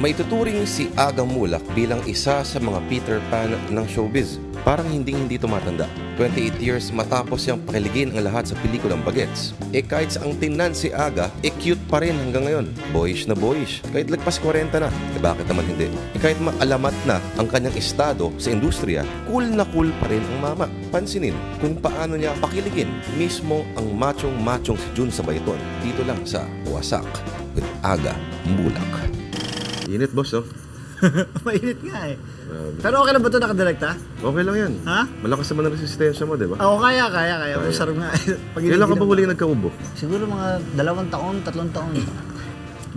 Maituturing si Aga Mulak bilang isa sa mga Peter Pan ng showbiz. Parang hindi tumatanda. 28 years matapos siyang pakiligin ang lahat sa pelikulang Bagets. Kahit sa ang tingnan si Aga, cute pa rin hanggang ngayon. Boyish na boyish. Kahit lagpas 40 na, bakit naman hindi? Kahit maalamat na ang kanyang estado sa industriya, cool na cool pa rin ang mama. Pansinin kung paano niya pakiligin mismo ang machong si Jun Sabayton. Dito lang sa Wasak with Aga Mulak. Init, boss, oh. Mainit nga eh. Pero okay na ba ito nakadirect, ha? Okay lang yan. Ha? Malakas naman ang resistensya mo, di ba? Oo, kaya. Masarap nga. Kailan ka ba huling nagkaubo? Siguro mga 2 taon, 3 taon.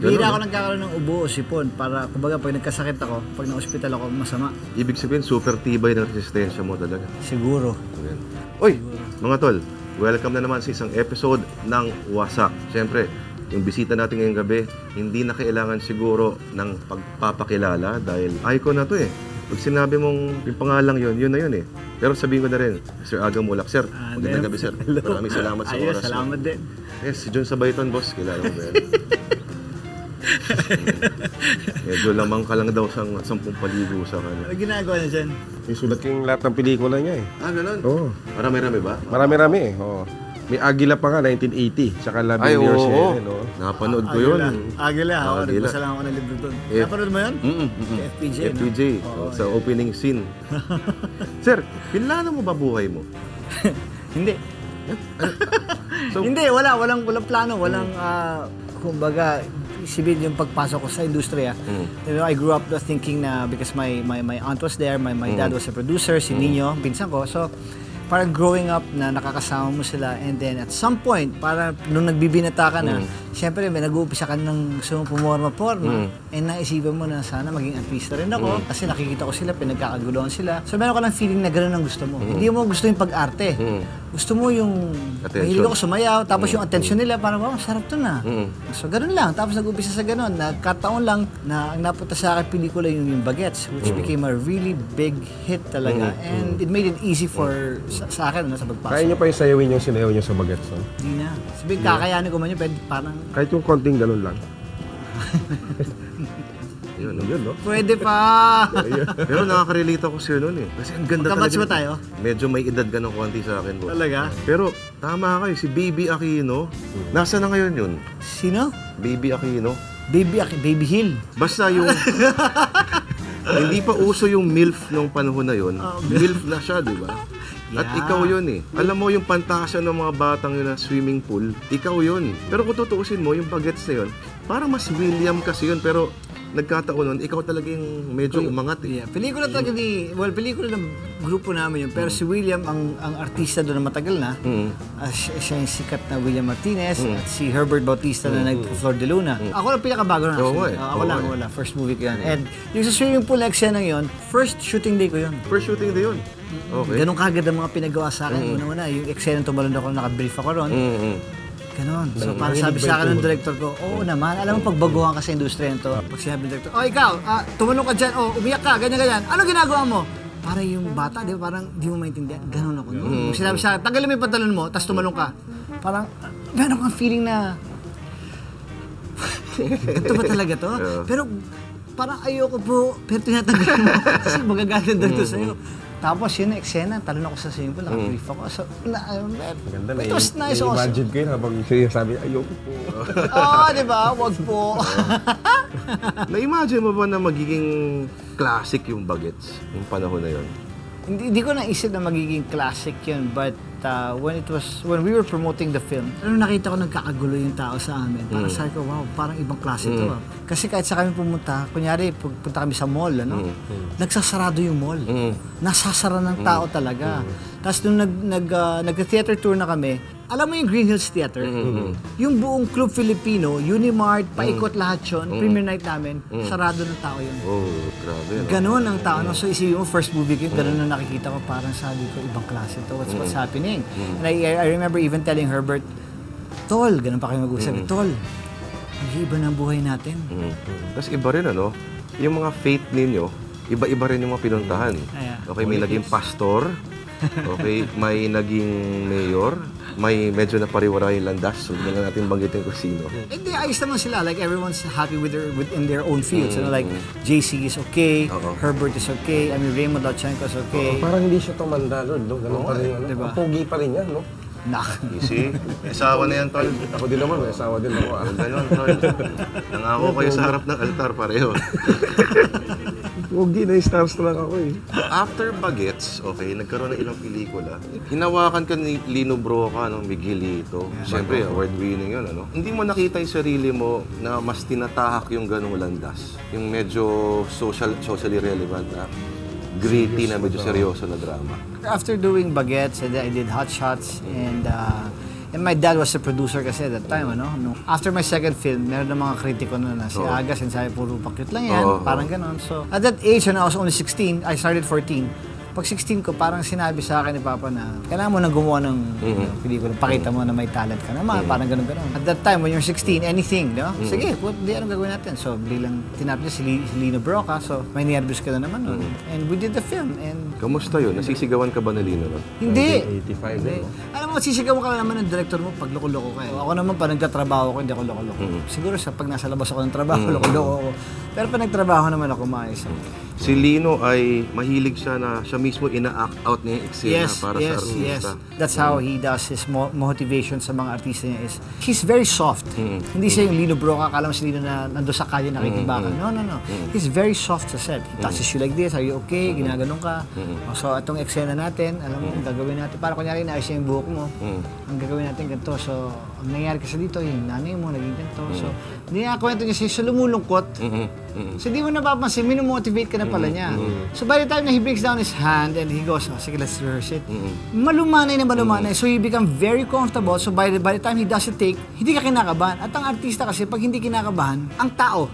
Bihira ako nagkakaroon ng ubo o sipon para, kumbaga, pag nagkasakit ako, pag na-hospital ako, masama. Ibig sabihin, super tibay ng resistensya mo talaga. Siguro. Ayan. Uy, mga tol, welcome na naman sa isang episode ng Wasak. Siyempre, yung bisita natin ngayong gabi, hindi na kailangan siguro ng pagpapakilala dahil icon na to eh. Pag sinabi mong yung pangalang yun na yun eh. Pero sabihin ko na rin, Sir Aga Mulak, sir. Magandang gabi, sir. Maraming salamat sa oras. Salamat din. Yes, si Jun Sabayton, boss. Kilala mo ba yan? Medyo lamang ka lang daw sa 10 paligo sa kanya. Ano ginagawa na dyan? Isulat yung lahat ng pelikula niya eh. Ganun? Oo. Marami-rami ba? Marami-rami eh. Oo. May Agila pa nga, 1980. Tsaka Love in Your Share. Napanood ko yun. Agila. Nagbasa lang ako ng libro doon. Napanood mo yun? FPJ, FPJ. Sa opening scene. Sir, pinlano mo ba buhay mo? Hindi. Hindi, walang plano. Walang, kumbaga, isipin yung pagpasok ko sa industriya. You know, I grew up thinking na because my aunt was there, my dad was a producer, si Nino, pinsan ko. So, parang growing up na nakakasama mo sila and then at some point, parang nung nagbibinata ka na, siyempre may nag-uumpisa ka ng gusto mong pumorma-porma and naisipan mo na sana maging artista rin ako kasi nakikita ko sila, pinagkakaguluhan sila. So meron ka lang feeling na gano'n ang gusto mo. Hindi mo gusto yung pag-arte. Gusto mo yung mahilig ako sumayaw, tapos yung attention nila, parang, wow, sarap to na. So gano'n lang. Tapos nag-umpisa sa gano'n. Nagkataon lang na ang napunta sa akin pelikula yung Bagets, which became a really big hit talaga. And it made it easy for sa akin sa pagpasok. Kaya niyo pa yung sayawin yung sinayaw niyo sa Bagets, no? Hindi na. Sabihin, kakayanin ko man yun, parang... Kahit yung konting ganun lang. Yun, no? Pwede pa! Pero nakaka-relate ako sa'yo noon eh. Kasi ang ganda talaga. Magkabatch ba tayo? Medyo may edad ka ng konti sa akin, boss. Talaga? Pero tama kayo, si Baby Aquino. Nasaan na ngayon yun? Sino? Baby Aquino. Baby Hill. Basta yung... hindi pa uso yung MILF nung panahon na yun. MILF na siya, di ba? At ikaw yun eh. Alam mo yung pantasya ng mga batang yun na swimming pool, ikaw yun. Pero kung tutuusin mo, yung Bagets na yun, parang mas William kasi yun, pero nagkataon nun, ikaw talaga yung medyo umangat eh. Yeah, pelikula talaga pelikula ng grupo namin yun. Pero si William, ang artista doon na matagal na, siya yung sikat na William Martinez, at si Herbert Bautista na nag-Flor de Luna. Ako lang pinakabago na actually. Ako lang, first movie ko yan. And yung sa swimming pool eksena yun, first shooting day ko yun. First shooting day yun? Okay. Ganun kagad ang mga pinagawa sa akin. Una-una, yung eksena tumalon ako, naka-brief ako ron. Ganon. So, para sabi sa akin ng director ko, oo naman, alam mo pagbaguhan ka sa industriya nito. Pag sinabi ng director, ikaw, tumalon ka dyan, umiyak ka, ganyan. Ano ginagawa mo? Para yung bata, di ba, parang di mo maintindihan. Ganon ako. No? Sinabi sa akin, tanggalin mo yung pantalon mo, tapos tumalon ka. Parang, meron kang feeling na, ito ba talaga to? Pero, parang ayoko po, pero tinatanggal mo. Kasi magagalit ng director sa'yo. Tapos yun na eksena, talon ako sa swimming pool, naka-brief ako. So, maganda na it was nice also. Imagine ko yun habang siya sabi, ayoko po. Di ba? Wag po. Na-imagine mo ba na magiging classic yung Bagets, yung panahon na yun? Hindi ko naisip na magiging classic yun, but when we were promoting the film, nakita ko nagkakagulo yung tao sa amin. Parang sabi ko, wow, parang ibang klase ito. Kasi kahit sa kami pumunta, kunyari, punta kami sa mall, nagsasarado yung mall. Nasasara ng tao talaga. Tapos nung nag-theater tour na kami, alam mo yung Green Hills Theater? Yung buong Club Filipino, Unimart, paikot lahat yun, premiere night namin, sarado ng tao yun. Oh, grabe. Ganon ang tao. So isipin mo, first movie ko, ganon na nakikita ko, parang sabi ko, ibang klase ito. What's happening? And I remember even telling Herbert, Tol, ganon pa kayo mag-usap, Tol, mag-iiba ng buhay natin. Tapos iba rin yung mga faith ninyo, iba-iba rin yung mga pinuntahan. Okay, may naging pastor, okay, may naging mayor, may medyo napariwara yung landas. So, hindi na natin banggitin kung sino. Hindi, ayos naman sila. Like, everyone's happy within their own fields. Like, JC is okay, Herbert is okay, I mean, Raymond Lotchenko is okay. Parang hindi siya tumanda, Lord. No? Ganun pa rin, diba? Pogi pa rin yan, no? Easy. Asawa na yan, Tol. Ako din naman, may asawa din ako. Ganun, Tol. Nangako kayo sa harap ng altar, pareho. Pogi, na-starstruck ako eh. After Bagets, okay, nagkaroon ng ilang pelikula. Hinawakan ka ni Lino Broca, Miguelito. Siyempre, award-winning yun, ano? Hindi mo nakita yung sarili mo na mas tinatahak yung ganung landas. Yung medyo socially relevant na gritty na medyo seryoso na drama. After doing Bagets, I did Hot Shots, and my dad was the producer kasi at that time, ano? After my second film, meron ng mga kritiko na si Aga, sinasabi puro pakit lang yan, parang ganon. So, at that age, when I was only 16, I started 14. Pag 16 ko, parang sinabi sa akin ni Papa na kailangan mo na gumawa ng pelikula, pakita mo na may talent ka naman, parang ganon-ganon. At that time, when you're 16, anything, no? Sige, anong gagawin natin? So, bilang tinapos niya si Lino Broca, so may nervous ka na naman nun. And we did the film, and... Kamusta yun? Nasisigawan ka ba na Lino nun? Hindi! 85 din, no? Alam mo, sisigawan ka naman ng director mo pag loko-loko ka. Ako naman, pag nagtatrabaho ko, hindi ako loko-loko. Siguro pag nasa labas ako ng trabaho, loko-loko ako. Pero pag nagtrabaho naman ako, maayos. Si Lino ay mahilig siya na siya mismo ina-act out niya yung eksena para sa artista. That's how he does his motivation sa mga artista niya is he's very soft. Hindi siya yung Lino Broca, akala mo si Lino na nando sa kalye nakikibakan. No. He's very soft sa set. He touches you like this, are you okay? Ginaganon ka. So, itong eksena natin, alam mo, gagawin natin. Para kunyari, naayos niya yung buhok mo. Ang gagawin natin ganito. So, ang nangyari kasi dito, yung nanay mo, naging ganito. So, hindi nga kwento niya siya lumulungkot. So, di mo napapansin, minomotivate ka na pala niya. So, by the time na he breaks down his hand and he goes, sige, let's rehearse it. Malumanay na malumanay. So, you become very comfortable. So, by the time he does a take, hindi ka kinakabahan. At ang artista kasi, pag hindi kinakabahan, ang tao,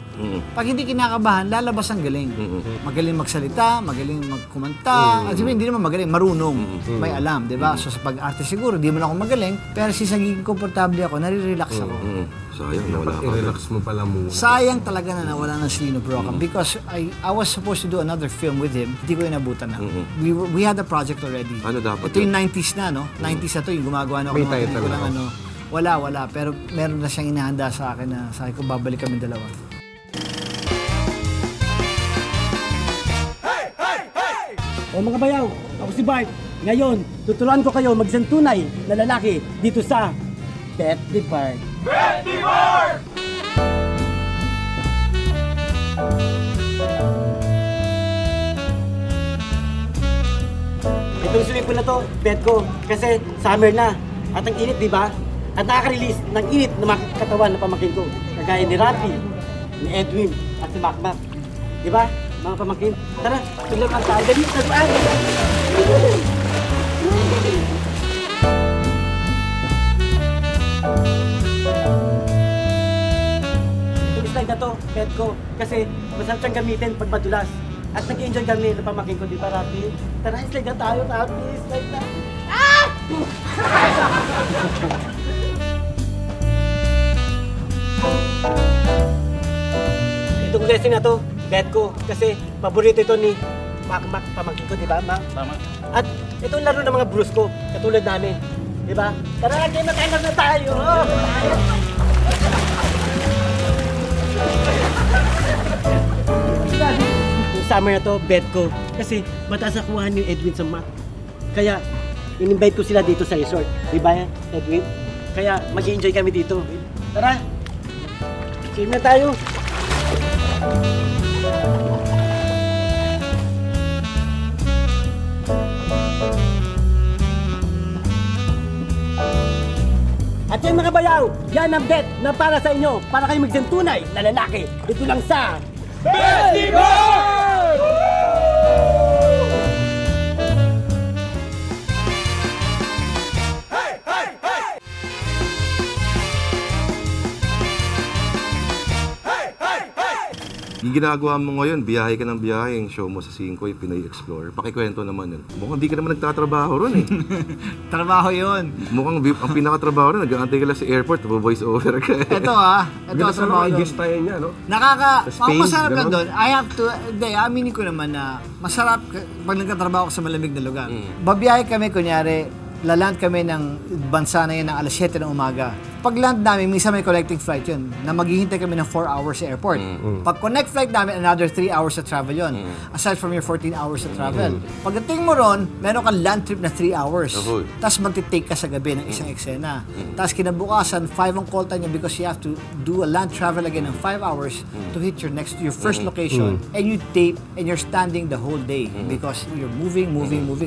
pag hindi kinakabahan, lalabas ang galing. Magaling magsalita, magaling magkumanta. At sabihin, hindi naman magaling, marunong. May alam, di ba? So, sa pag-arte siguro, di mo na ako magaling. Pero since naging komportable ako, nare-relax ako. Sayang, nawala ka. I-relax mo pala muna. Sayang talaga na nawala ng Lino Broca because I was supposed to do another film with him. Hindi ko inabutan na. We had a project already. Ano dapat ito yung 90s na, no? 90s na to, yung gumagawa na ako ng mga pelikulang ano. Wala. Pero meron na siyang inahanda sa akin na sabi ko, babalik kami dalawa. O mga bayaw, ako si Bart. Ngayon, tuturuan ko kayo mag-isang tunay na lalaki dito sa Bet the Bart. Bet the Bart! Itong swimming pool na to, bet ko, kasi summer na. At ang init, di ba? At nakaka-release ng init na mga katawan na pamangkin ko. Kagaya ni Rafi, ni Edwin, at si Macmac. Di ba? Mga pamangkin. Tara, tulad ang tayo. Dali, tagpaan! Itong slide na to, bet ko. Kasi masarap siyang gamitin pag madulas. At nag-enjoy kami na pamangkin ko, di ba, Rafi? Tara, slide na tayo, Rafi. Slide na. Ah! Itong blessing na to, bet ko. Kasi paborito ito ni Macmac, pamangkin ko, di ba, Mac? Tama. At itong laro ng mga bros ko, katulad namin. Di ba? Tara, game na tayo na tayo! Yung summer na to, bet ko. Kasi mataas nakuha ni Edwin sa math. Kaya, in-invite ko sila dito sa resort. Di ba, Edwin? Kaya, mag-enjoy kami dito. Tara! Swim na tayo! At yung mga bayaw, yan ang bet na para sa inyo, para kayo maging tunay na lalaki. Dito lang sa Bet the Bart! Yung ginagawa mo ngayon, biyahe ka ng biyahe, yung show mo sa 5, yung Pinoy Explorer. Pakikwento naman yun. Mukhang di ka naman nagtatrabaho ron eh. Trabaho yun. Mukhang ang pinakatrabaho ron, nag-aantay ka lang sa airport, voice over ka. Ito Ganda sa trabaho mga doon. guest tayo niya, no? Masarap lang doon. I have to, aminin ko naman na masarap pag nagtatrabaho ko sa malamig na lugar. Babiyahe kami, kunyari, laland kami ng bansa na yan ng alas 7 ng umaga. Pag land namin, minsan may connecting flight yun, na maghihintay kami ng 4 hours sa airport. Pag connect flight namin, another 3 hours sa travel yun. Aside from your 14 hours sa travel. Pagdating mo ron, meron kang land trip na 3 hours. Tapos magtitake ka sa gabi ng isang eksena. Tapos kinabukasan, 5 ang call time niya because you have to do a land travel again ng 5 hours to hit your first location. And you tape, and you're standing the whole day because you're moving,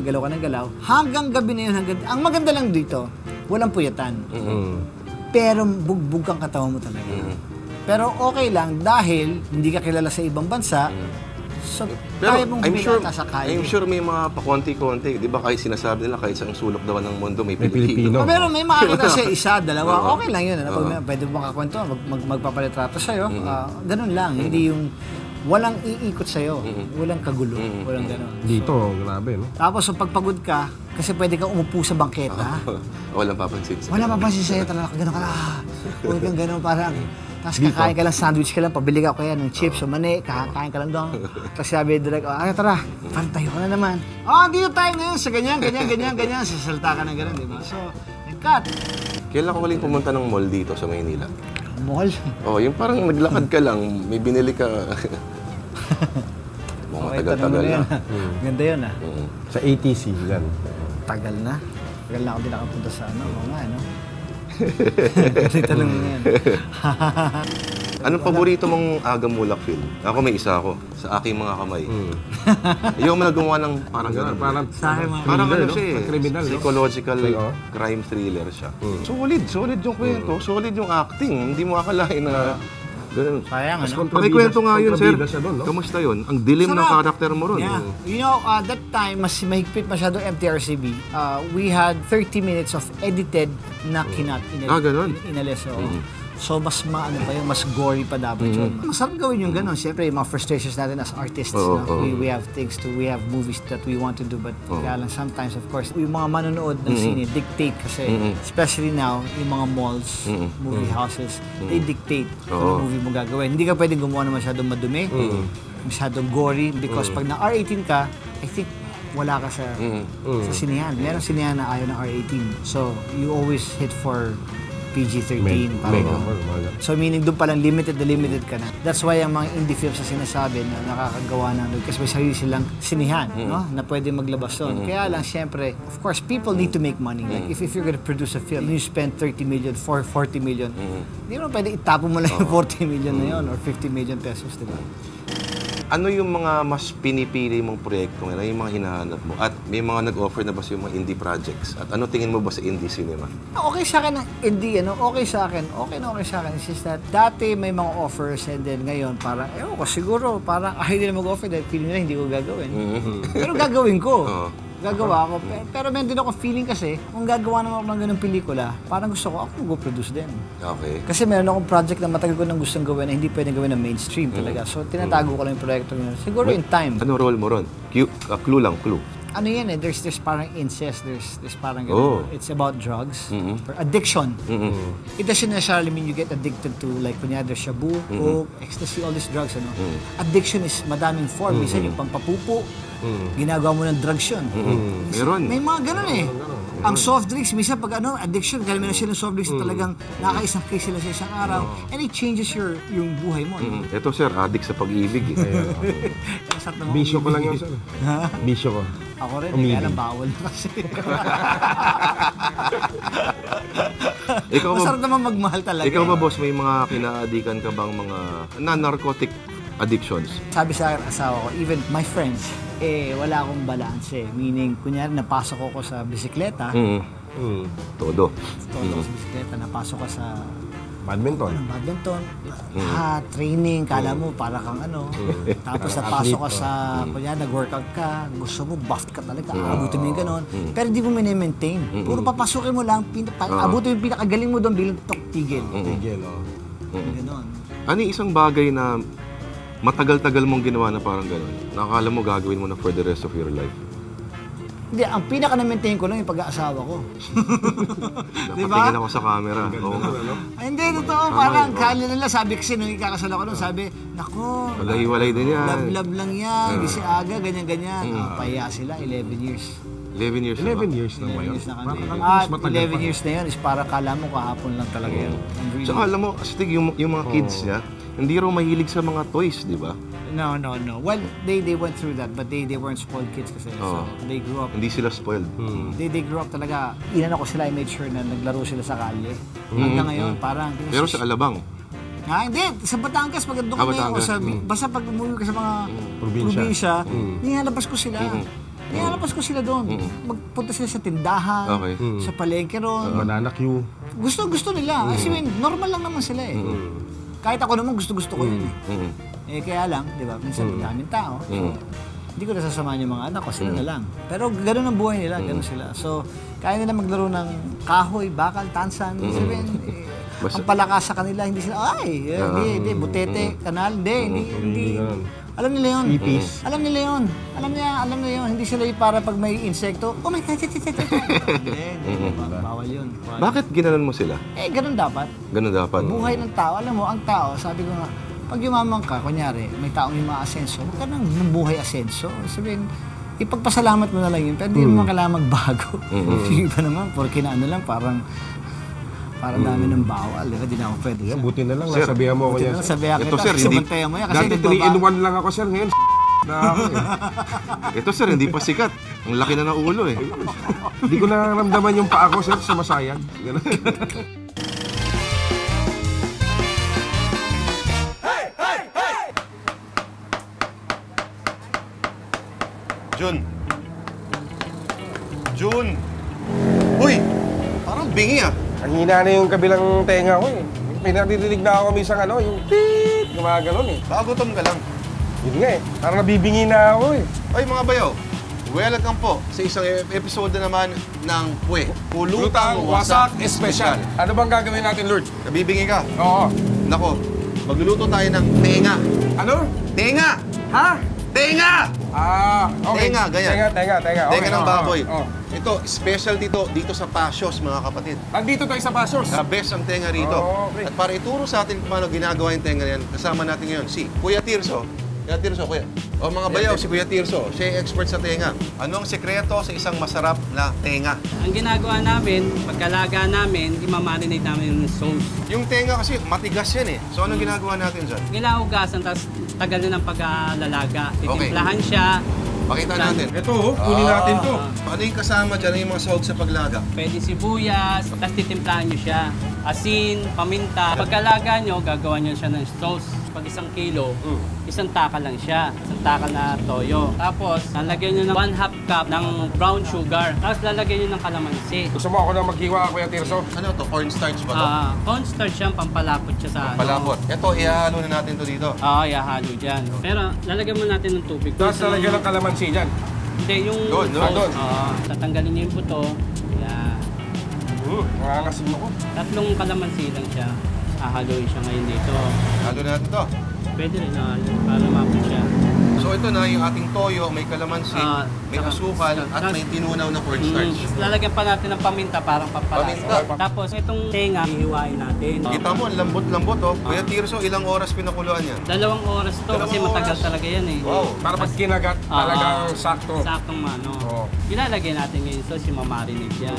galaw ka ng galaw. Hanggang gabi na yun, ang maganda lang dito, walang puyatan. Pero bugbog ang katawan mo talaga. Pero okay lang dahil hindi ka kilala sa ibang bansa. So, kaya mong binata sa kaya. I'm sure may mga pakonti-konti. Di ba kahit sinasabi nila, kahit sa isang sulok daw ng mundo, may Pilipino. Pero may makakita siya isa, dalawa. Okay lang yun. Pwede mo makakwento, magpapalitrato sa'yo. Ganun lang. Hindi yung walang iikot sa'yo. Walang kagulo. Walang ganun. Dito, grabe, no? Tapos, pagpagod ka, kasi pwede kang umupo sa bangketa. Walang papansin sa'yo. Walang papansin sa'yo talaga. Ganun ka, huwag kang ganun, parang. Tapos kakain ka lang, sandwich ka lang, pabili ka kaya ng chips o mani, kakain ka lang doon. Tapos sabi direct, tara, tayo ka na naman. Dito tayo ngayon sa ganyan, sasalta ka ng ganun, di ba? So, cut. Kailan ka huling pumunta ng mall dito sa Maynila? Mall? Yung parang naglakad ka lang, may binili ka. Mga tagal-tagal na. Ganda yun, Sa ATC, yan. Tagal na. Tagal na ako din nakapunta sa Ganito lang yan. Anong paborito mong Agamulak film? Ako may isa ako, sa aking mga kamay. Yung mga gumawa ng parang gano'n. Parang ano siya criminal, psychological crime thriller siya. Solid yung kwento, solid yung acting. Hindi mo akalain na ganun. Sayang, May kwento nga yun, sir. Kamusta yun? Ang dilim ng karakter mo ron. Yeah. You know, that time, mas mahigpit masyado MTRCB. We had 30 minutes of edited na inalis. So, mas mas gory pa dapat yun. Masarap gawin yung gano'n. Siyempre, yung mga frustrations natin as artists. We have we have movies that we want to do. But kaya lang, sometimes, of course, yung mga manonood ng sine, dictate kasi. Especially now, yung mga malls, movie houses, they dictate kung movie mo gagawin. Hindi ka pwedeng gumawa na masyadong madumi, masyadong gory. Because pag na R18 ka, I think, wala ka sa sinehan. Merong sinehan na ayaw ng R18. So, you always hit for PG-13. So meaning doon palang limited ka na. That's why ang mga indie films na sinasabi na nakakagawa ng kasi may sarili silang sinihan, no? Na pwede maglabas doon. Kaya lang, syempre, of course, people need to make money. Like if you're gonna produce a film, you spend 30 million, 40 million, hindi mo pwede itapon mo lang yung 40 million na yun or 50 million pesos, di ba? Ano yung mga mas pinipili mong proyekto ngayon? Ano yung mga hinahanap mo? At may mga nag-offer na ba sa yung mga indie projects? At ano tingin mo ba sa indie cinema? Okay sa akin ang indie, okay sa akin. Okay sa akin. It's just that dati may mga offers and then ngayon parang, siguro parang ayaw nila mag-offer dahil feeling nila hindi ko gagawin. Pero gagawin ko. Gagawa ako. Pero meron din ako feeling kasi, kung gagawa naman ako ng ganung pelikula, parang gusto ko, ako mag-produce din. Okay. Kasi meron akong project na matagal ko nang gustong gawin na hindi pwedeng gawin ng mainstream talaga. So, tinatago ko lang yung proyekto yun. Siguro in time. Ano role mo ron? Clue lang, clue. Ano yan there's parang incest, there's parang ganun. It's about drugs, or addiction. It doesn't necessarily mean you get addicted to, like, kunyari, shabu, coke, ecstasy, all these drugs, Addiction is madaming form. Minsan yung pampapupo, ginagawa mo ng drugs yun. Meron. May mga ganun Ang soft drinks, minsan pag addiction, kalimin na sila ng soft drinks na talagang nakaisang case sila sa isang araw, and it changes yung buhay mo. Ito, sir, addict sa pag-ibig. Bisyo ko lang yun, sir. Bisyo ko. Ako rin, kaya lang bawal na kasi. Masarap naman magmahal talaga. Ikaw ba, boss, may mga kinaadikan ka bang mga non-narcotic addictions? Sabi sa akin, asawa ko, even my friends, wala akong balance Meaning, kunyari, napasok ako sa bisikleta. Todo. Ako sa bisikleta, napasok ka sa badminton. Training, kala mo, para kang Tapos napasok ka sa, kunyari, nag-workout ka, gusto mo, buff ka talaga, abutin mo yung ganon. Pero di mo maintain. Puro papasukin mo lang, abutin mo yung pinakagaling mo doon, bilang tigil. Ganon. Ano yung isang bagay na matagal-tagal mong ginawa na parang gano'n? Nakakala mo gagawin mo na for the rest of your life? Hindi, ang pinaka-na-maintain ko lang yung pag-aasawa ko. Napatingin ako sa camera. Hindi, totoo. Parang kala nila, sabi kasi nung ikakasal ako nun, sabi, nako, walay-walay din yan. Love lang yan, hindi si aga, ganyan-ganyan. Pahiya sila, 11 years. 11 years na ba? 11 years na ba yun? 11 years na kami. Mas matagal 11 pa. years na yun is para kala mo kahapon lang talaga yun. I'm really- Tsaka alam mo, Astig, yung mga kids niya, hindi raw mahilig sa mga toys, di ba? No. Well, they went through that, but they weren't spoiled kids kasi. So, they grew up. Hindi sila spoiled. They grew up talaga. Inano ko sila, I made sure na naglaro sila sa kalye. Hanggang ngayon, parang... Pero sa Alabang, Hindi. Sa Batangas, pag doon kami, o Batangas. sa, basta pag umuwi ka sa mga probinsya, nilalabas ko sila. Nilalabas ko sila doon. Magpunta sila sa tindahan, Okay. sa palengke ron. Banana Q. Gusto nila. Kasi normal lang naman sila eh. Kahit ako naman gusto ko yun eh. Eh kaya lang, di ba, minsan daming tao. So, hindi ko nasasamahan yung mga anak ko, sila na lang. Pero gano'n ang buhay nila, gano'n sila. So, kaya nila maglaro ng kahoy, bakal, tansan. Sabihin, ang palakas sa kanila, hindi sila, hindi, butete, kanal, hindi. Alam nila yun. Ipis. Alam nila yun. Alam nila yun. Hindi sila para pag may insekto, oh my God, hindi. Bawal yun. bakit ginanon mo sila? Eh, ganun dapat. Ganun dapat. Buhay ng tao. Alam mo, ang tao, sabi ko nga, pag yumaman ka, kunyari, may taong yung mga asenso, huwag ka nang buhay asenso. Sabihin, ipagpasalamat mo na lang yun, pero hindi mo kailangan magbago. Yung iba naman, porque na ano lang, parang dami ng bawal. Hindi na ako pwede. Yan, buti na lang. Sir, Nasabihan mo ako yan. Sabihan Ito, kita, sir, hindi- sumantayan mo yan. Kasi Dati 3-in-1 lang ako, sir. Ngayon, na ako eh. Ito sir, hindi pa sikat. Ang laki na ng ulo eh. Hindi ko nararamdaman yung paa ko, sir, sumasayang. Ganun. Jun! Uy! Parang bingi ah. Ang hina na yung kabilang tenga ko eh. May nadidinig na ako minsan yung beep, gumaganon eh. Baka gutom ka lang. Yun nga eh. Parang nabibingi na ako eh. Ay mga bayaw, welcome po sa isang episode naman ng Pwe. Pulutang Wasak Espesyal. Ano bang gagawin natin, Lord? Nabibingi ka? Oo. Nako, magluluto tayo ng tenga. Ano? Tenga! Ha? Tenga! Okay. Tenga, ganyan. Tenga. Okay, Tenga ng baboy. Oh. Ito, special dito sa Pasios, mga kapatid. Andito tayo sa Pasos. The best ang tenga rito. Okay. At para ituro sa atin kung paano ginagawa yung tenga yan, kasama natin ngayon si Kuya Tirso. Kuya Tirso, Kuya. O mga bayaw, si Kuya Tirso, siya yung expert sa tenga. Ano ang sekreto sa isang masarap na tenga? Ang ginagawa namin, pagkalaga namin, imamarinate namin yung sauce. Yung tenga kasi matigas yan eh. So anong ginagawa natin dyan? Ginaugasan, tapos tagal na ng pag-alalaga. Titimplahan siya. Pakita natin. Ito, kunin natin to. Ano yung kasama dyan? Ano yung mga sahog sa paglaga? Pwede sibuyas, tapos titimplahan nyo siya. Asin, paminta. Pagkalaga nyo, gagawa nyo siya ng sauce. Pag 1 kilo, isang taka lang siya. Isang taka na toyo. Tapos, lalagyan nyo ng 1/2 cup ng brown sugar. Tapos lalagyan nyo ng kalamansi. Gusto mo ako na maghiwa, Kuya Tirso? Ano to? Cornstarch ba to? Cornstarch yan, pampalapot siya sa Palapot. Ito, ihahalo na natin to dito. ihahalo dyan. Pero lalagyan mo natin ng tubig. Tapos talagyan ng kalamansi dyan. Hindi, yung Doon. sauce. Tatanggalin niyo yung buto. Yan. Nangangasim ako. 3 kalamansi lang siya. Hahaluin siya ngayon dito. Halo na natin to. Pwede rin para mapot siya. So ito na yung ating toyo, may kalamansi, may asukal, at may tinunaw na cornstarch. Lalagyan pa natin ng paminta parang Paminta. pampalasa. Tapos itong tenga, hihiwain natin. Kita mo, ang lambot-lambot oh. Kuya Tirso, ilang oras pinakuluan yan? 2 oras to kasi 2 matagal oras. talaga yan eh. Wow. Para pag kinagat, talagang sakto. Saktong mano. Oo. Ilalagay natin ngayon sauce, yung mamarinate yan.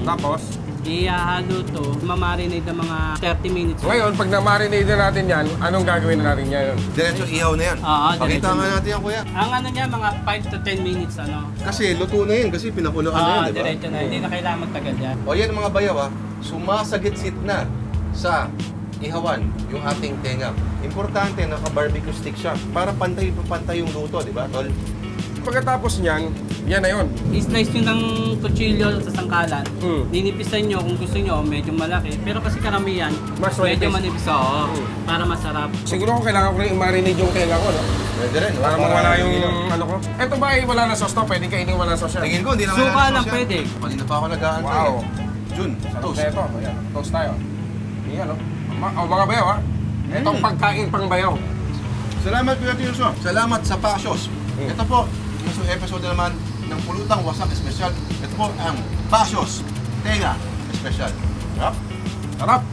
Tapos, Ihahalo to, mamarinate ng mga 30 minutes. ngayon, pag na-marinate na natin yan, anong gagawin na natin yan? Diretso ihaw na yan. Pakita diretso. nga natin yan, kuya. Ang ano niya, mga 5 to 10 minutes Kasi luto na yun, kasi pinakuluan na yan, di ba? diretso na. Hindi na kailangan magtagal yan. O yan mga bayaw sumasagit-sit na sa ihawan yung ating tenga. Importante, naka-barbecue stick siya para pantay yung luto, di ba, tol? Pagkatapos niyan, yan na yun. I-slice nyo ng kutsilyo sa sangkalan. Ninipisan nyo kung gusto nyo, medyo malaki. Pero kasi karamihan, Mas medyo manipis. manipis. Para masarap. Siguro kung kailangan ko rin i-marinate yung tenga ko, no? Pwede rin, Para mawala yung ano ko. Eto ba ay wala na sauce to? Pwede kainin wala sauce yan. Tingin ko, hindi na Suka kailangan lang sauce yan. pwede. Kanina pa ako nag-aantay. Wow. Jun, toast. Ito, ayan. Toast tayo. Ayan, no? Mga bayaw, ha? Itong pagkain pang bayaw. Salamat, Kuya Tirso. Salamat sa Pasios. Ito po, yung episode naman ng Pulutang Wasak Espesyal. Ito po ang Pasios Tenga Espesyal. Sarap? Sarap!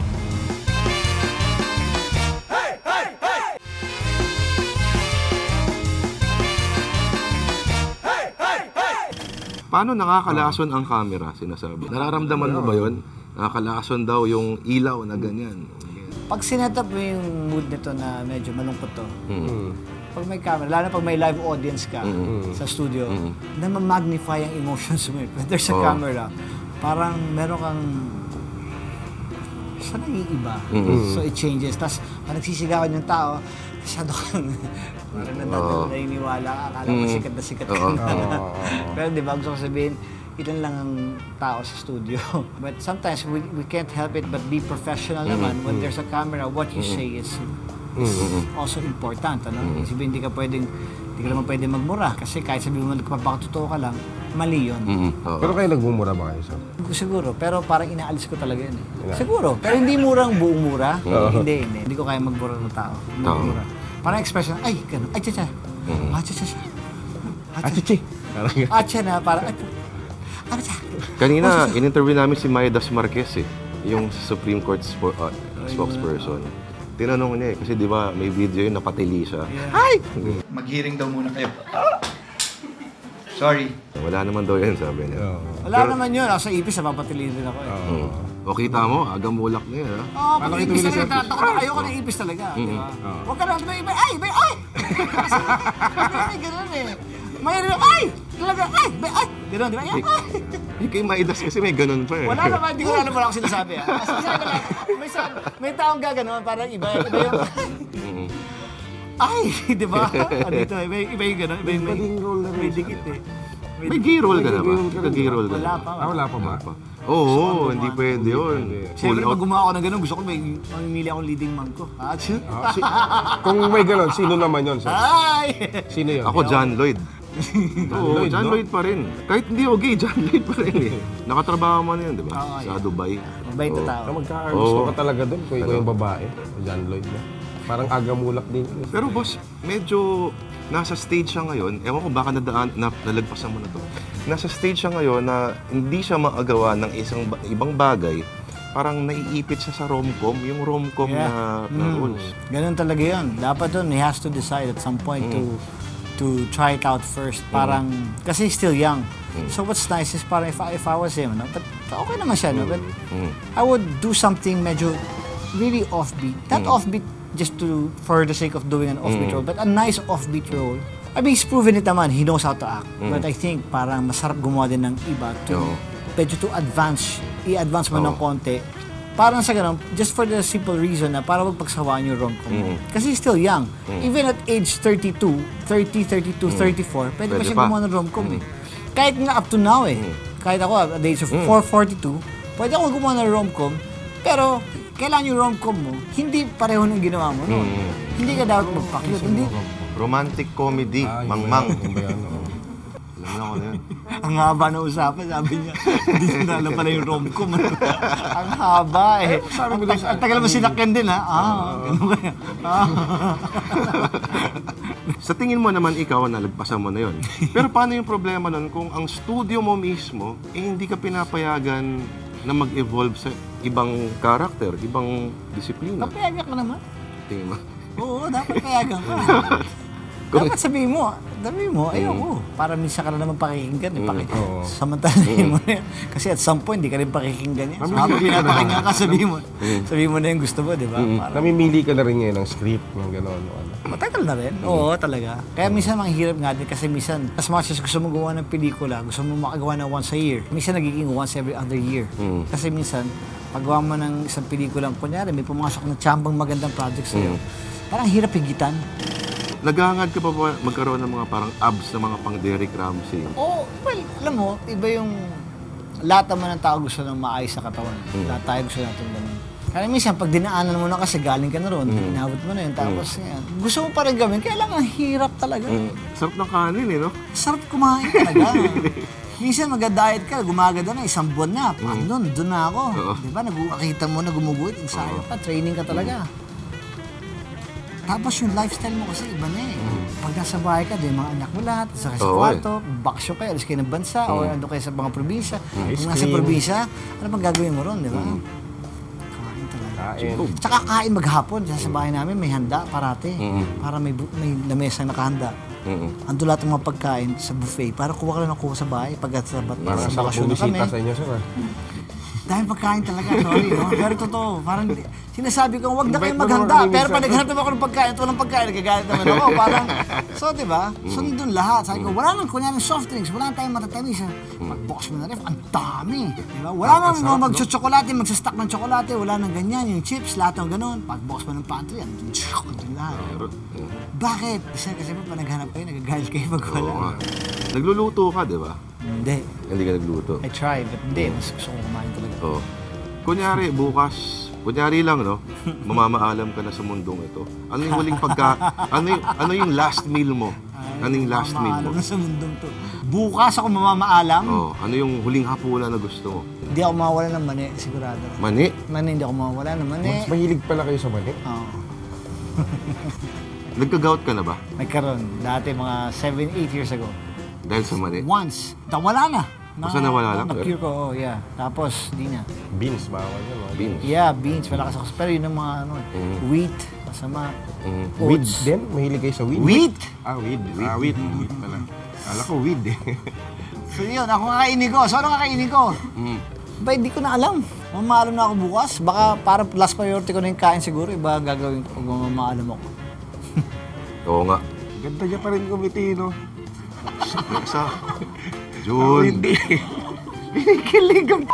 Paano nakakalason ang camera, sinasabi? Nararamdaman mo ba yun? Nakakalason daw yung ilaw na ganyan. Pag sinetap mo yung mood nito na medyo malungkot to, pag may camera, lalo na pag may live audience ka sa studio, na ma-magnify ang emotions mo. When there's a camera, parang meron kang siya naiiba. So it changes. Tapos, pag nagsisigawan yung tao, masyado kang parang naniniwala ka, akala mo sikat na sikat ka na. Pero di ba, gusto ko sabihin, ilan lang ang tao sa studio. But sometimes we can't help it but be professional naman. When there's a camera, what you say is also important. Ano? Sabihin, hindi ka naman pwedeng magmura. Kasi kahit sabihin mo nagpapakatotoo ka lang, mali yun. Pero kayo nagmumura ba kayo? Siguro, pero parang inaalis ko talaga yun. Siguro, pero hindi murang buong mura. Hindi ko kaya magmura ng tao. Magmura. Parang expression, ay, gano'n, ay, tsa-tsa. Atcha na, parang, atcha. Kanina, in-interview namin si Maidas Marquez yung Supreme Court spokesperson. Tinanong niya kasi di ba may video yun, napatili siya. Ay! Mag-hearing daw muna kayo. Sorry. Wala naman daw yan, sabi niya. Wala naman yun. Ako sa ipis, napapatili din ako. O kita mo, agang mulak na yan. Pag ipis talaga, ayoko ng ipis talaga. Huwag ka lang, ay! May ganun eh. May ay! Talaga, ay! Ganun, di ba? Ay! Kay Maidas kasi may ganun pa eh. Wala naman, hindi ko alam wala ako sinasabi. May taong gaganon, parang iba yung... Ay, di ba? Dito, iba yung gano'n. May dikit eh. May gay-roll ka na ba? Nag-gay-roll ka na ba? Wala pa ba? Oo, hindi pwede yun. Siyempre, pag gumawa ako ng gano'n, gusto ko mamimili akong leading man ko. Kung may gano'n, sino naman yun? Ay! Sino yun? Ako, John Lloyd. Oo, John Lloyd pa rin. Kahit hindi ako gay, John Lloyd pa rin eh. Nakatrabaho mo na yun, di ba? Sa Dubai. Mabait na tao. Magka-gusto ka talaga doon kung ikaw yung babae. John Lloyd na. Parang agamulak din. Pero boss, medyo nasa stage siya ngayon. Ewan ko baka nalagpasan mo na to. Nasa stage siya ngayon na hindi siya maagawa ng ibang bagay. Parang naiipit siya sa rom-com, yung rom-com na rules. Ganun talaga yun. Dapat doon, he has to decide at some point to try it out first. Parang, kasi he's still young. So what's nice is parang if I was him, no? But okay naman siya, no? But I would do something medyo really offbeat. Not offbeat just for the sake of doing an offbeat role, but a nice offbeat role. I mean, he's proven it naman. He knows how to act. But I think parang masarap gumawa din ng iba medyo to i-advance mo ng konti. Parang sa ganun, just for the simple reason na para wag pagsawaan yung rom-com. Kasi he's still young. Even at age 32, 34, pwede pa siya gumawa ng rom-com eh. Kahit nga up to now eh. Kahit ako, at the age of 42, pwede ako gumawa ng rom-com, pero kailangan yung rom-com mo, hindi pareho ng ginawa mo. No? Hindi ka dapat magpakyut. Romantic comedy, mangmang. Alam na ko na yan. Ang haba na usapan, sabi niya. Hindi siya na alam pala yung rom-com. Ang haba eh. Ang tagal mo sinakyan din ha. Ganun kaya. Sa tingin mo naman ikaw, nalagpasan mo na yun. Pero paano yung problema nun kung ang studio mo mismo, hindi ka pinapayagan na mag-evolve sa ibang karakter, ibang disiplina? Papayagan ka naman. Tingin mo? Oo, dapat payagan ka. Dapat sabihin mo, ayoko. Para minsan ka na naman pakikinggan. Samantalahin mo na yan. Kasi at some point, hindi ka rin pakikinggan yan. So, habang pinapakinggan ka, sabihin mo na yung gusto mo, di ba? Namimili ka na rin ngayon ng script, ng gano'n. Matagal na rin. Oo, talaga. Kaya minsan manghirap nga din kasi minsan, as much as gusto mo gawa ng pelikula, gusto mo makagawa na once a year. Minsan nagiging once every other year. Kasi minsan, paggawa mo ng isang pelikulang, kunyari, may pumasok na tsambang magandang project sa'yo. Parang hirap higitan. Naghahangad ka pa ba magkaroon ng mga parang abs na mga pang Derek Ramsey? Oo, well, alam mo, iba yung lahat naman ng tao gusto ng maayos sa katawan. Lahat tayo gusto natin ganun. Kaya minsan, pag dinaanan mo na kasi galing ka na ron, inabot mo na yun, tapos yan. Gusto mo pa rin gawin, kaya lang ang hirap talaga. Sarap ng kanin eh, no? Sarap kumain talaga. Minsan mag-diet ka, gumaganda na, isang buwan na, doon na ako. Diba, nakita mo na gumuguhit, ensayo pa, training ka talaga. Tapos yung lifestyle mo kasi iba na eh. Pag nasa bahay ka, yung mga anak mo lahat, sa kwarto, bakasyon kayo, alis kayo ng bansa, o ando kayo sa mga probinsya. Kung nasa probinsya, ano pang gagawin mo ron, di ba? Kain talaga. Tsaka kain maghapon, sa bahay namin may handa parate. Para may lamesang nakahanda. Ando lahat ng mga pagkain sa buffet. Para kuha ka lang ng kuha sa bahay. Pag sa Parang sa bakasyon na kami. bumisita sa inyo, sir. Dahil pagkain talaga, sorry. Pero totoo, parang sinasabi ko, wag na Invite kayong mo naman maghanda. kami Pero minsan. pag naghanap naman ako ng pagkain at walang pagkain, nagagalit naman ako. Parang, so di ba? Sundun lahat. Sabi ko, wala nang kunyari soft drinks, wala nang tayong matatamis. Pagbukas mo na ref, ang dami. Di ba? Wala nang mga magsa-chocolate, magsa-stack ng chocolate, wala nang ganyan, yung chips, lahat ng ganun. Pagbukas mo ng pantry, ang lahat. Bakit? Kasi pa naghanap kayo, nagagalit kayo pag wala. Nagluluto ka, di ba? Hindi. Hindi ka nagluto. I tried, but hindi. Mas gusto ko kumain talaga. Oo. Kunyari, bukas, kunyari lang, no? Mamamaalam ka na sa mundong ito. Ano yung huling ano yung last meal mo? Ano yung last meal mo? Mamaalam na sa mundong to. Bukas ako mamamaalam. Oh, ano yung huling hapunan na gusto mo? Hindi ako mawawala ng mani, sigurado. Mani? Mani, hindi ako mawawala ng mani. Mas mahilig pala kayo sa mani. Oo. Nagka-gout ka na ba? Nagkaroon. Dati mga 7-8 years ago. Dahil sa mani? Once. Wala na. Basta nawala lang? Na-cure ko, yeah. Tapos, di na. Beans, bawal yan. Beans. Yeah, beans. Malakas ako. Pero yun ang mga wheat, masama. Weed Oats. din? Mahilig kayo sa weed? Wheat! Weed. Weed. Weed pala. Kala ko weed eh. So yun, ako kakainin ko. So ano kakainin ko? Ba, hindi ko na alam. Mamaalam na ako bukas. Baka para last priority ko na yung kain siguro. Iba ang gagawin ko pag mamaalam ako. Oo nga. Ganda niya pa rin kumiti, no? Isa. Jun. Hindi. Kinikilig ang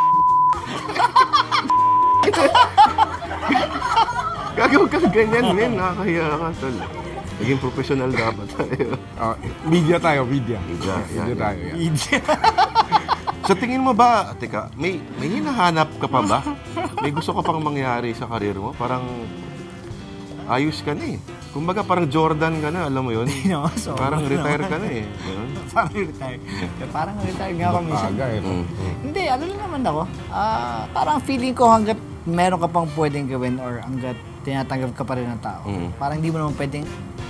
Gagawin ka ganyan, men. Nakakahiya ka, tol. Naging professional dapat tayo. Media tayo, media. Media, yan. tayo, yan. Sa tingin mo ba, teka, may hinahanap ka pa ba? May gusto ka pang mangyari sa karir mo? Parang ayos ka na eh. Kumbaga parang Jordan ka na, alam mo yun? Parang retire ka na eh. Ganun. Parang retire. Parang retire nga ako minsan. Aga eh. Hindi, ano lang naman ako. Parang feeling ko hanggat meron ka pang pwedeng gawin or hanggat tinatanggap ka pa rin ng tao. Parang hindi mo naman pwedeng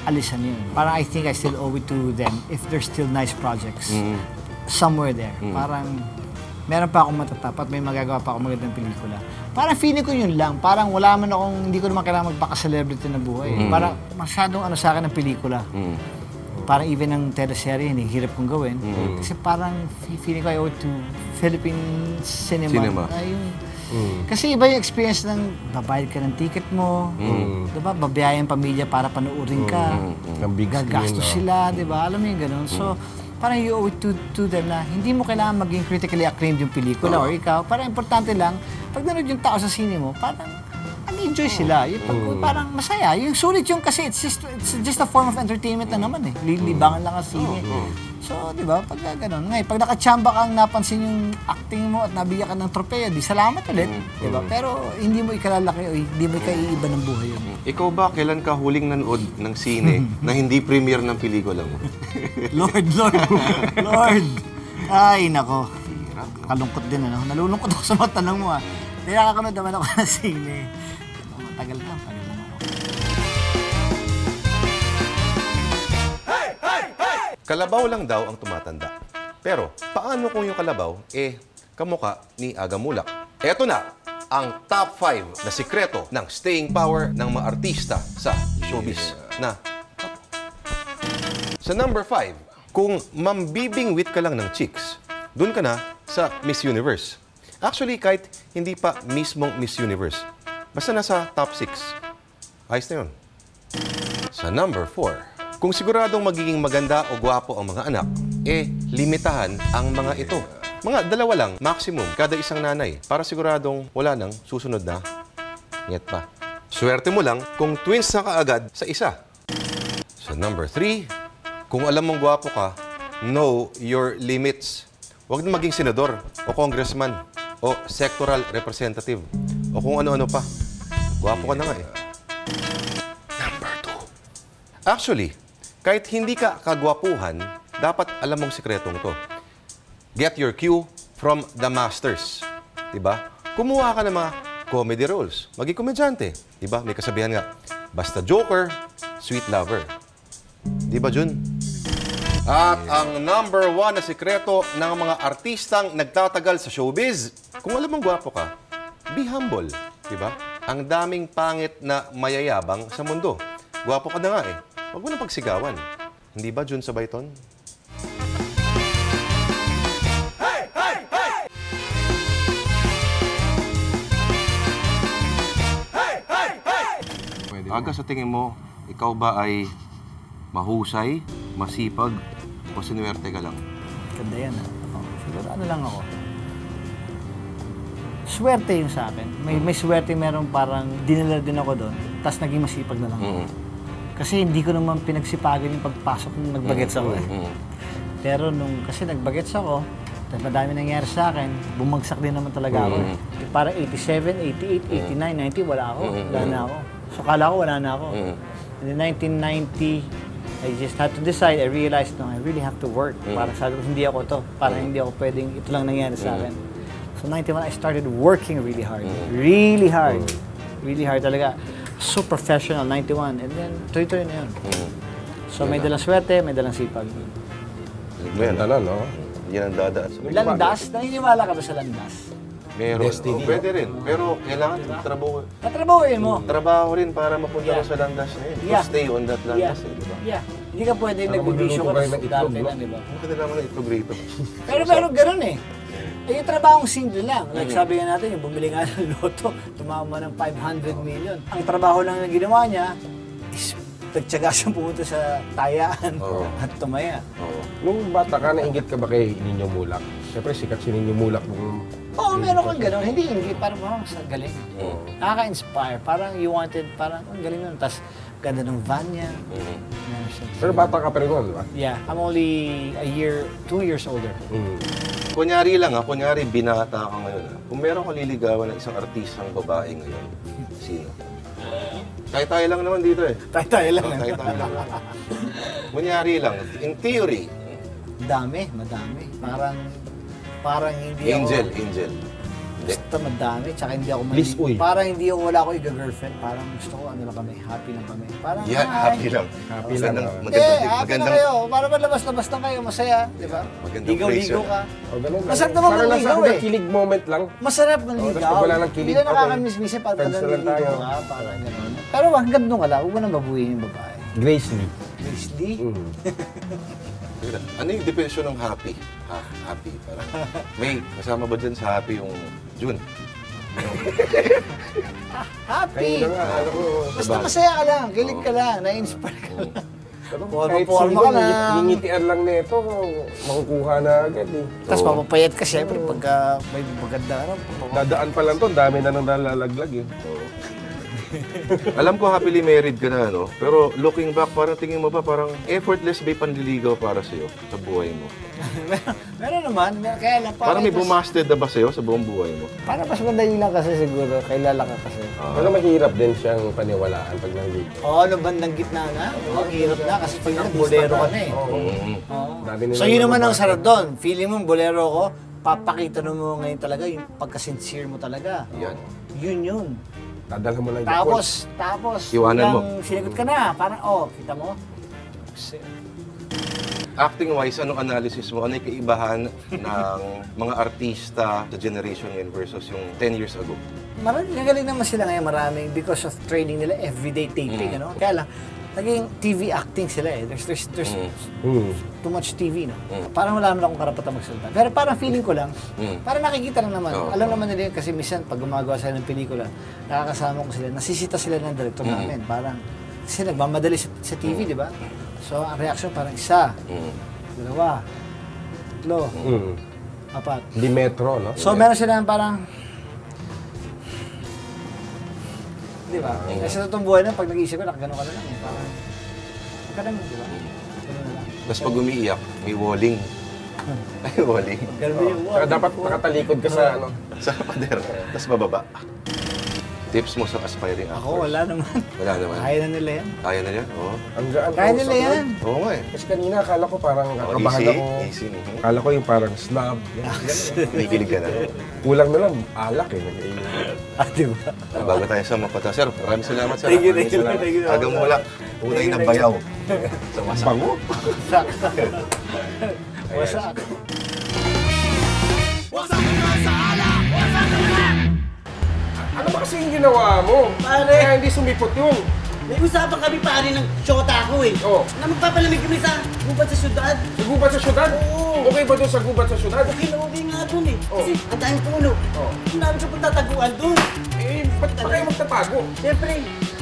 alisan yun. Parang I think I still owe it to them if there's still nice projects somewhere there. Parang meron pa akong matatapat, may magagawa pa akong magandang pelikula. Parang feeling ko yun lang. Parang wala man akong, hindi ko naman kailangan magpaka-celebrity na buhay. Parang masyadong ano sa akin ng pelikula. Parang even ang teleserye, hirap kong gawin. Kasi parang feeling ko I owe it to Philippine cinema. Kasi iba yung experience ng babayad ka ng ticket mo, diba? Babayaan yung pamilya para panoorin ka, gagastos sila, diba? Alam mo yung ganun. So, parang you owe it to them na hindi mo kailangan maging critically acclaimed yung pelikula or ikaw. Parang importante lang, pag nanood yung tao sa sine mo, parang enjoy sila. Yung parang masaya. Yung sulit yung kasi it's just a form of entertainment na naman eh. Lilibangan lang ang sine. So, di ba, pag gano'n. Ngayon, pag nakachamba kang napansin yung acting mo at nabigyan ka ng tropeya, di salamat ulit. Di ba? Pero hindi mo ikalalaki o hindi mo ikaiiba ng buhay yun. Ikaw ba, kailan ka huling nanood ng sine na hindi premiere ng pelikula mo? Lord! Ay, nako. Kalungkot din, ano? Nalulungkot ako sa mga tanong mo, ah. Hindi nakakanood naman ako ng sine. Tagal na ako. Kalabaw lang daw ang tumatanda. Pero, paano kung yung kalabaw, kamuka ni Aga Mulak? Eto na, ang top 5 na sikreto ng staying power ng mga artista sa showbiz na sa number 5, kung mambibingwit ka lang ng chicks, dun ka na sa Miss Universe. Actually, kahit hindi pa mismong Miss Universe, basta nasa top 6, ayos na yun. Sa number 4, kung siguradong magiging maganda o gwapo ang mga anak, limitahan ang mga ito. Mga 2 lang, maximum, kada isang nanay, para siguradong wala nang susunod na nget pa. Swerte mo lang kung twins na kaagad sa isa. Sa number 3, kung alam mong gwapo ka, know your limits. Huwag na maging senador o congressman o sectoral representative o kung ano-ano pa. Gwapo ka na nga eh. Number 2. Actually, kahit hindi ka kagwapuhan, dapat alam mong sikretong to. Get your cue from the masters. Diba? Kumuha ka ng mga comedy roles. Maging komedyante. Diba? May kasabihan nga, basta joker, sweet lover. Diba, Jun? At ang number 1 na sikreto ng mga artistang nagtatagal sa showbiz, kung alam mong gwapo ka, be humble. Diba? Ang daming pangit na mayayabang sa mundo. Gwapo ka na nga eh. Huwag mo na pagsigawan. Hindi ba Jun sa Bayton? Aga, sa tingin mo, ikaw ba ay mahusay, masipag, o sinuwerte ka lang? Ganda yan. Siguro ano lang ako. Swerte yung sa akin. May swerte, meron parang dinala din ako doon, tapos naging masipag na lang ako. Kasi hindi ko naman pinagsipagan yung pagpasok nung nagbagets ako eh. Pero kasi nagbagets ako, tapos madami nangyari sa akin, bumagsak din naman talaga ako eh. Parang 87, 88, 89, 90, wala ako. Wala na ako. So kala ko wala na ako. And in 1990, I just had to decide, I realized, no, I really have to work. Para sabi ko, hindi ako to. Para hindi ako pwedeng, ito lang nangyari sa akin. So 91, I started working really hard. Really hard. Really hard talaga. So professional, 91. And then, tuloy-tuloy na yun. So may dalang swerte, may dalang sipag. Ganda na, no? Yan ang dadaan sa Landas? Naniniwala ka ba sa landas? Meron. Pwede rin. Pero kailangan trabaho. Tatrabahoin mo. Trabaho rin para mapunta ka sa landas na yun. To stay on that landas, di ba? Yeah. Hindi ka pwede nagbibisyo ka sa dati lang, di ba? Ano ka naman na itlog rito? Pero ganun eh. Yung trabahong single lang. Like sabi nga natin, yung bumili nga ng loto, tumama ng 500 million. Ang trabaho lang na ginawa niya is nagtyaga siyang pumunta sa tayaan at tumaya. Nung bata ka, nainggit ka ba kay Nino Mulak? Siyempre, sikat si Nino Mulak nung... Oo, meron kang gano'n. Hindi, parang sa galing. Nakaka-inspire. Parang you wanted, parang ang galing nun. Tapos, ganda ng van niya. Pero bata ka pa rin nun, di ba? Yeah, I'm only 2 years older. Kunyari lang kunyari binata ka ngayon Kung meron kang liligawan ng isang artistang babae ngayon, sino? Tayo lang naman dito eh. Tayo lang. Tayo lang. Kunyari lang, in theory. Madami. Parang hindi Angel. Basta madami, tsaka hindi ako Liz Uy. Parang hindi ako, wala ako i-girlfriend. Parang gusto ko, ano lang kami, happy lang kami. Parang, Happy lang. Happy lang. Happy na kayo. Para malabas-labas lang kayo, masaya, di ba? Magandang Ligaw-ligaw ka. O, ganun lang. Masarap naman Parang manligaw nasa eh. kilig moment lang. Masarap ng tapos ligaw. pag wala ng kilig, Hindi na okay. nakakamiss-miss pag Friends na lang tayo. naliligaw ka, parang gano'n. Pero hanggang doon ka lang, huwag mo nang babuhin yung babae. Grace Lee. Please, di. Ano yung definition ng happy? Happy. Parang, may kasama ba dyan sa happy yung Jun? Happy! Kayo na nga, alam ko. Basta masaya ka lang, galit ka lang, na-inspire ka lang. Kahit Forma ka lang. ngingitian lang nito, makukuha na agad eh. Tapos papapayat ka siyempre pagka may maganda araw. Dadaan pa lang to, dami na nang nalalaglag eh. Alam ko happily married ka na, no? Pero looking back, parang tingin mo ba parang effortless ba yung panliligaw para sa'yo sa buhay mo? Meron naman, kaya lang Parang may bumasted na ba sa'yo sa buong buhay mo? Para mas madali lang kasi siguro, kailala ka kasi. Ano mahirap din siyang paniwalaan pag nandito. Oo, ano bandang gitna na? Ang hirap na kasi pag bolero ka na eh. Dami nila So yun naman ang sarap doon. Feeling mo bolero ko, papakita mo ngayon talaga yung pagka-sincere mo talaga. Yan. Yun. Dadalhan mo lang Tapos, Iwanan mo. sinagot ka na. Parang, kita mo? Acting-wise, anong analysis mo? Ano yung kaibahan ng mga artista sa generation ngayon versus yung 10 years ago? Nagaling naman sila ngayon maraming because of training nila, everyday taping, ano? Kaya lang, naging TV acting sila eh. There's too much TV, no? Parang wala naman akong karapatan magsalita. Pero parang feeling ko lang, parang nakikita lang naman. Alam naman nila yun kasi minsan pag gumagawa sila ng pelikula, nakakasama ko sila, nasisita sila ng director namin. Parang, kasi nagmamadali sa TV, di ba? So, ang reaction parang isa, dalawa, tatlo, apat. Di metro, no? So, meron sila parang, di ba? Kasi sa totoong buhay na, pag nag-iisip ko, nakagano ka na lang. Parang, ganun, di ba? Ganun na lang. Tapos pag umiiyak, may walling. May walling. Ganun din yung Saka dapat nakatalikod ka sa ano. Sa pader. Tapos bababa. Tips mo sa aspiring actors? Ako, wala naman. Wala naman. Kaya na nila yan. Kaya na yan? Oo. Ang gaan Kaya nila yan. Oo nga eh. Kasi kanina akala ko parang kakabahan Easy. ako. Easy. Akala ko yung parang snob. Nakikinig ka na. Kulang na lang, alak eh. Di ba? Bago tayo sa mapata. Sir, maraming salamat sir. Thank you. Agang mula. Unay na bayaw. Sa wasak. Bango. Wasak. Ano ba kasi yung ginawa mo? Kaya hindi sumipot yun. May usapan kami pare ng shota ko eh. Oo. Na magpapalamig kami sa gubat sa syudad. Sa gubat sa syudad? Oo. Okay ba doon sa gubat sa syudad? Okay na okay nga dun eh. Oo. Kasi ang daming puno. Oo. Ang dami ka pagtataguan dun. Eh, ba't pa kayo magtatago? Siyempre,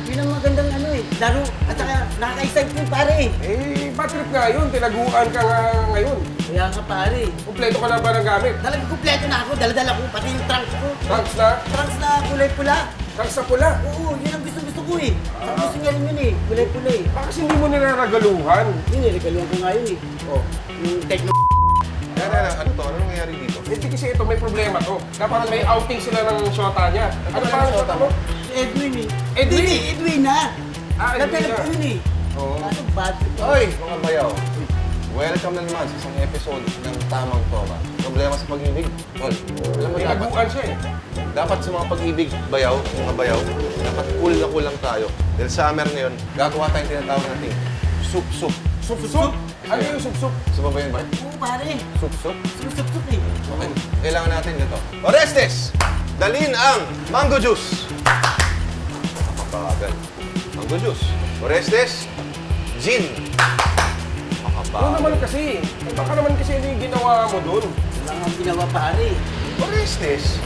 yun ang magandang ano eh. Laro. At saka nakaka-excite yun pare eh. Eh, bad trip nga yun. Tinaguan ka nga ngayon. Kaya nga pare. Kompleto ka na ba ng gamit? Talagang kumpleto na ako. Dala-dala ko. Pati yung trunks ko. Trunks na? Trunks na kulay pula. Trunks na pula? Oo, yun ang gusto ko eh. Ang gusto niya rin yun eh. Kulay pula eh. Bakit hindi mo niraragaluhan? Yun eh, regaluhan ko nga yun eh. Oh. Yung techno. Ano to? Ano nangyayari dito? Hindi kasi ito, may problema to. Dapat may outing sila ng shota niya. Ano pa ang shota mo? Edwin eh. Edwin? Hindi, Edwin na. Ah, Edwin Nagdala na. ko yun eh. Oo. Kaso bad trip. Hoy, mga bayaw. Welcome na naman sa isang episode ng Tamang Toba. Problema sa pag-ibig. Tol, alam mo dapat, Tinaguan siya eh. dapat sa mga pag-ibig, bayaw, mga bayaw, dapat cool na cool lang tayo. Dahil summer ngayon, gagawa tayong tinatawag natin soup-soup. Sup-sup? Ano yung sup-sup? Gusto ba yun ba? Oo pare. Soup-soup? Susup-sup eh. Okay, kailangan natin ito. Orestes! Dalhin ang mango juice. Makabagal. Mango juice. Orestes, gin. Ano Makabagal. naman kasi? Eh, baka naman kasi ano yung ginawa mo doon? Wala nga ginawa pare. Orestes,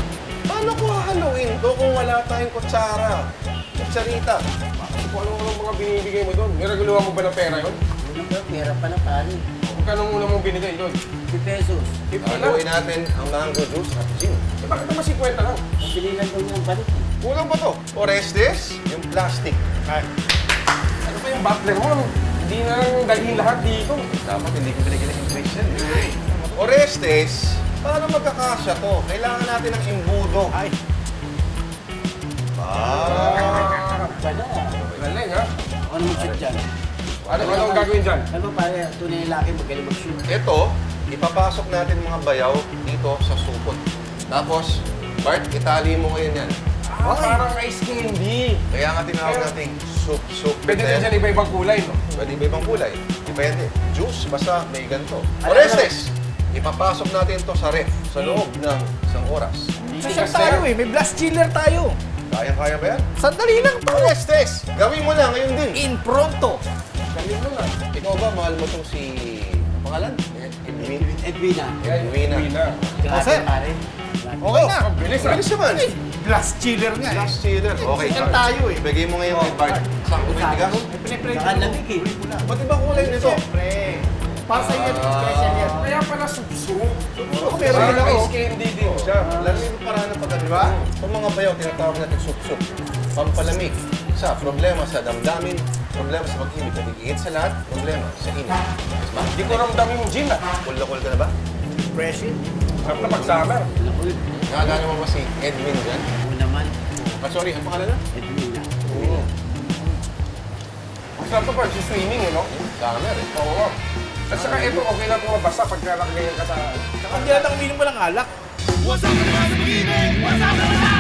paano ko hahaluin to kung wala tayong kutsara? Kutsarita. Kasi kung ano mga binibigay mo doon? Niragaluhan mo ba ng pera yun? Wala ba? Pera pa na pare. Magkano muna mong binigay doon? 50 pesos. 50 lang. Haluin natin ang mango juice at gin. Eh, bakit naman 50 lang? Pabili lang daw niya ng balik eh. Kulang pa to. Orestes, yung plastic. Ano ba yung butler mo? Hindi na lang dalhin lahat dito. Dapat hindi ko binigyan ng inflation. Orestes, paano magkakasya to? Kailangan natin ng imbudo. Ay. Wala. Galing ha? Ano mag-shoot dyan? Ano ang gagawin dyan? Ano ba pare? Tunay na laki magaling mag-shoot. Ito, ipapasok natin mga bayaw dito sa supot. Tapos, Bart, itali mo ngayon yan. Ah, parang ice candy. Kaya nga tinawag natin soup-soup. Pwede na dyan iba-ibang kulay, no? Pwede iba-ibang kulay. Depende. Juice, basta may ganito. Ano, Orestes! Ipapasok natin to sa ref sa loob ng isang oras. Sasya tayo eh. May blast chiller tayo. Kaya-kaya ba yan? Sandali lang to. Orestes! Gawin mo na ngayon din. In pronto. Galing mo na. Ikaw ba, mahal mo tong si... Ang pangalan? Edwin? Edwina. Edwina. Edwina. Grabe sir. pare. Okay na. Ang bilis ha? Bilis naman. Blast chiller nga eh. Last cheater. Okay, Yan Bart. tayo eh. Ibigay mo ngayon kay Bart. Saan ko bigas? Saka lamig eh. Ba't iba kulay nito? Siyempre. Para sa inyo, special yan. Kaya pala sup-sup. meron din ako. Ice candy din siya. Lalo yung paraan ng pagkadiba. Kung mga bayaw, tinatawag natin sup-sup. Pampalamig. Sa problema sa damdamin, problema sa pag-ibig, natigigit sa lahat, problema sa init. Diba? Hindi ko ramdam yung gin ah. Cool na cool ka na ba? Fresh it. Sarap na pag-summer. Nakagana mo ba si Edwin dyan? Oo naman. Ah, sorry, ang pangalan na? Edwina. Sarap na pag-swimming eh, no? Summer eh. Oo nga. At saka ito, okay lang kung mabasa pagka nakaganyan ka sa... Saka hindi natin uminom mo ng alak. What's up, everybody? What's up, everybody?